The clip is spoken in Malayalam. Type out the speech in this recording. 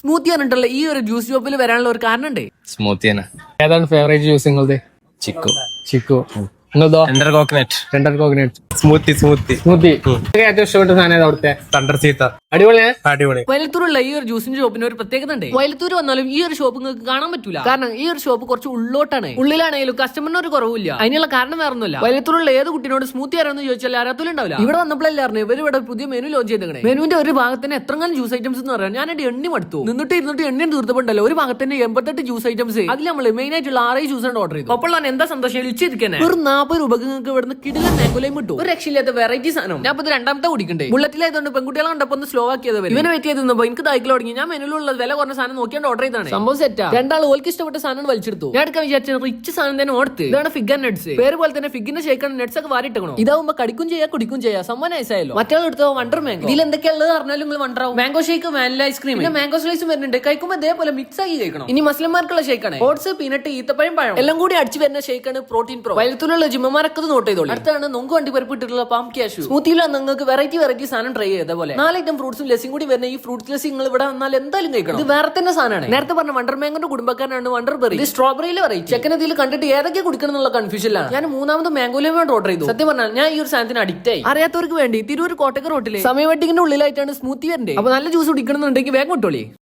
സ്മൂത്തി പറഞ്ഞിട്ടുള്ള ഈ ഒരു ജ്യൂസ് ഷോപ്പിൽ വരാനുള്ള ഒരു കാരണം ഉണ്ട്. സ്മൂത്തി തന്നെ. ഏതാണ് ഫേവറേറ്റ് ജ്യൂസ് നിങ്ങളത്? ചിക്കു. ചിക്കു. നിങ്ങളതോ? Tender coconut. Tender coconut. Smoothie. Smoothie. ഏറ്റവും ഇഷ്ടപ്പെട്ട സാധനം ഏതാ അവിടുത്തെ? തണ്ടർ ചീത്ത. അടിപൊളിയാ. അടിപൊളി. വയലത്തൂരുള്ള ഈ ഒരു ജ്യൂസിന്റെ ഷോപ്പിന് ഒരു പ്രത്യേകത ഉണ്ട്. വയലത്തൂർ വന്നാലും ഈ ഒരു ഷോപ്പ് നിങ്ങൾക്ക് കാണാൻ പറ്റൂല. കാരണം ഈ ഒരു ഷോപ്പ് കുറച്ച് ഉള്ളോട്ടാണ്. ഉള്ളിലാണെങ്കിലും കസ്റ്റമറിന് ഒരു കുറവില്ല. അതിനുള്ള കാരണം വേറെ ഒന്നുമില്ല. വയലത്തൂരുള്ള ഏത് കുട്ടിനോട് സ്മൂത്തി ആരാന്ന് ചോദിച്ചാൽ അറിയാത്തൂലുണ്ടാവില്ല. ഇവിടെ വന്നപ്പോഴല്ലേ അറിഞ്ഞു ഇവർ ഇവിടെ പുതിയ മെനു ലോഞ്ച് ചെയ്തേ. മെനുവിന്റെ ഒരു ഭാഗത്തിന് എത്രങ്ങാനും ജ്യൂസ് ഐറ്റംസ് എന്ന് പറയാൻ ഞാൻ എണ്ണി മടുത്തു. ഇരുന്നിട്ട് എണ്ണി തീർത്തപ്പോണ്ടല്ലോ ഒരു ഭാഗത്തിന് 88 ജ്യൂസ് ഐറ്റംസ്. അതിൽ നമ്മൾ മെയിൻ ആയിട്ടുള്ള 6 ജ്യൂസ് ഓർഡർ ചെയ്തു. അപ്പോൾ എന്താ സന്തോഷം ഇരിക്കാൻ ഒരു 40 രൂപ നിങ്ങൾക്ക് ഇവിടുന്ന് കിടിലൻ മാംഗോലൈം കിട്ടും. ഒരു രക്ഷയില്ലാത്ത വെറൈറ്റി സാധനം. ഞാൻ ഇത് രണ്ടാമത്തെ കുടിക്കണ്ടേ. ബുള്ളറ്റിലായതുകൊണ്ട് പെൺകുട്ടികളെ കണ്ടപ്പോൾ ഒന്ന് സ്ലോ ആക്കിയത്. ഇവനെ വെയിറ്റ് ചെയ്തപ്പോ എനിക്ക് തായ്ക്കൽ തുടങ്ങി. ഞാൻ മെനുവിലുള്ള വില കുറഞ്ഞ സാധനം നോക്കിയാണ്ട് ഓർഡർ ചെയ്താണ്. സംഭവം സെറ്റാ. രണ്ടാൾ ഓൾക്ക് ഇഷ്ടപ്പെട്ട സാധനം വലിച്ചെടുത്തു. ഞാൻ എടുക്കാൻ വിചാരിച്ച റിച്ച് സാധനം തന്നെ ഓർത്ത്. ഇതാണ് ഫിഗർ നട്ട്സ്. പേര് പോലെ തന്നെ ഫിഗിന്റെ ഷേക്കാണ് നട്ട്സ് ഒക്കെ വാരിട്ടണം. ഇതാവുമ്പോ കടിക്കും ചെയ്യാം കുടിക്കും ചെയ്യാം. സംഭവം നൈസായല്ലോ. മറ്റേ എടുത്തോ വണ്ടർ മാംഗോ. ഇതിൽ എന്തൊക്കെയുള്ളത് പറഞ്ഞാലും നിങ്ങൾ വണ്ടറാവും. മാംഗോ ഷേക്ക്, വാനില ഐസ്ക്രീം, പിന്നെ മാംഗോ സ്ലൈസും വരുന്നുണ്ട്. കഴിക്കുമ്പോൾ ഇതേപോലെ മിക്സ് ആക്കി കഴിക്കണം. ഇനി മസ്ലിംമാർക്കുള്ള ഷേക്കാണ്. ഓട്സ്, പീനട്ട്, ഈത്തപ്പഴം, പഴം എല്ലാം കൂടി അടിച്ചു വരുന്ന ഷേക്കാണ് പ്രോട്ടീൻ പ്രോ. വയലത്തൂരുള്ള ജിമ്മമാരൊക്കെ നോട്ട് ചെയ്തോളൂ. അടുത്താണ് നൊങ്ക് വണ്ടി പരിപ്പിട്ടുള്ള പാം ക്യാഷു. സ്മൂത്തിയിലാണ് നിങ്ങൾക്ക് വെറൈറ്റി സാധനം ട്രൈ ചെയ്ത പോലെ 4 ഐറ്റം ഫ്രൂട്ട്സും ലസ്സിയും കൂടി വരുന്ന ഈ ഫ്രൂട്ട്സ് ലസ്സി നിങ്ങൾ ഇവിടെ വന്നാൽ എന്തായാലും കഴിക്കണം. ഇത് വേറെ തന്നെ സാധനമാണ്. നേരത്തെ പറഞ്ഞ വണ്ടർ മാംഗോന്റെ കുടുംബക്കാരനാണ് വണ്ടർ ബെറി. ഇത് സ്ട്രോബെറിയിലെ വെറൈറ്റി. ചെക്കൻ ഇതിൽ കണ്ടിട്ട് ഏതൊക്കെ കുടിക്കണം എന്നുള്ള കൺഫ്യൂഷനിലാണ്. ഞാൻ 3ാമത് മാംഗോയിലും ഓർഡർ ചെയ്തു. സത്യം പറഞ്ഞാൽ ഞാൻ ഈ ഒരു സാധനത്തിന് അഡിക്റ്റ് ആയി. അറിയാത്തവർക്ക് വേണ്ടി തിരൂർ കോട്ടക്കൽ റോട്ടിലെ സമയ വെട്ടിങ്ങിന്റെ ഉള്ളിലായിട്ടാണ് സ്മൂത്തി വരേണ്ടത്. അപ്പൊ നല്ല ജ്യൂസ് കുടിക്കണം എന്നുണ്ടെങ്കിൽ വേഗം കിട്ടോളി.